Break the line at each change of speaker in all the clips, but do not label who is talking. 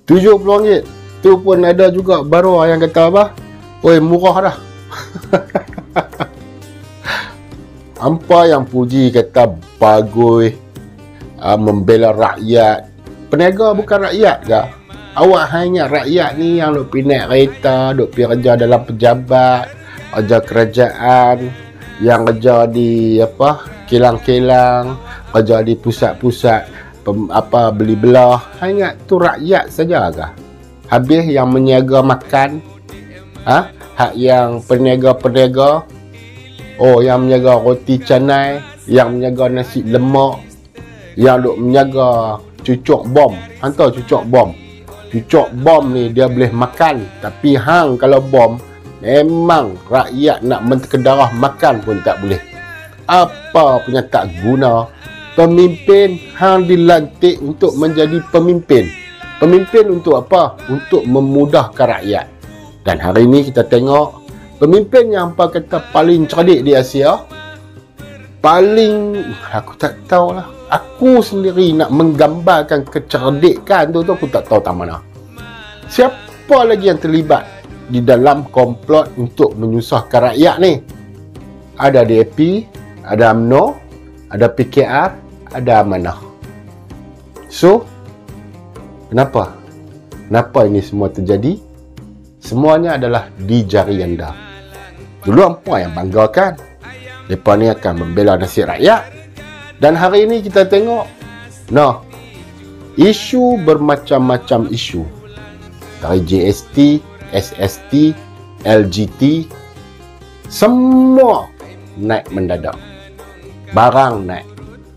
RM70. Tu pun ada juga baru yang kata apa? Oi, murah dah. Hampa yang puji kata bagus, membela rakyat. Peniaga bukan rakyat ke? Awak hanya rakyat ni yang duk pergi naik kereta, duk pergi kerja dalam pejabat, kerja kerajaan, yang kerja di apa, kilang-kilang, kerja di pusat-pusat beli belah. Hanya tu rakyat saja ke? Habis yang meniaga makan, hak yang peniaga-peniaga, yang menjaga roti canai, yang menjaga nasi lemak, yang duk menjaga cucuk bom. Hantar cucuk bom. Cucuk bom ni dia boleh makan, tapi hang kalau bom, memang rakyat nak menterkedarah makan pun tak boleh. Apa punya tak guna. Pemimpin hang dilantik untuk menjadi pemimpin. Pemimpin untuk apa? Untuk memudahkan rakyat. Dan hari ini kita tengok pemimpin yang apa kata paling cerdik di Asia, paling, aku tak tahulah. Aku sendiri nak menggambarkan kecerdikan tu aku tak tahu tak mana. Siapa lagi yang terlibat di dalam komplot untuk menyusahkan rakyat ni? Ada DAP, ada UMNO, ada PKR, ada Amanah. So, kenapa? Kenapa ini semua terjadi? Semuanya adalah di jari anda. Dulu apa yang banggakan? Mereka ni akan membela nasib rakyat. Dan hari ini kita tengok, isu bermacam-macam isu. Dari GST, SST, LGT, semua naik mendadak. Barang naik.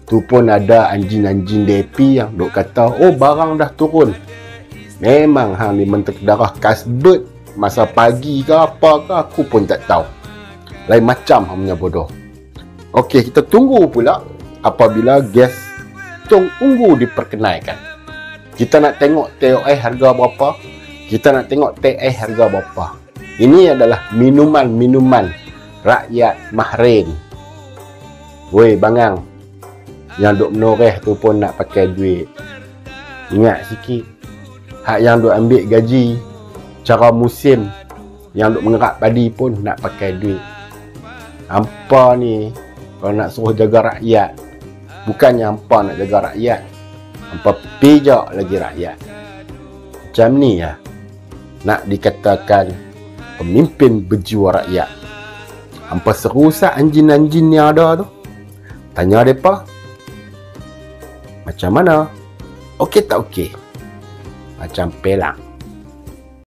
Tu pun ada anjing-anjing DAP yang duk kata, barang dah turun. Memang hang ni menterkedarah kasbet masa pagi ke apa ke, aku pun tak tahu. Lain macam hang punya bodoh. Okey, kita tunggu pula apabila gas tung ungu diperkenalkan. Kita nak tengok TOI harga berapa, kita nak tengok TI harga berapa. Ini adalah minuman-minuman rakyat Bahrain. Woi bangang, yang duk menoreh tu pun nak pakai duit. Ingat sikit. Hak yang duk ambil gaji cara musim, yang duk mengerap padi pun nak pakai duit. Hampa ni kalau nak suruh jaga rakyat, bukannya hampa nak jaga rakyat, hampa pijak lagi rakyat. Macam ni ya nak dikatakan pemimpin berjiwa rakyat. Hampa serusak anjing-anjing yang ada tu. Tanya mereka, macam mana? Okey tak okey? Macam pelang.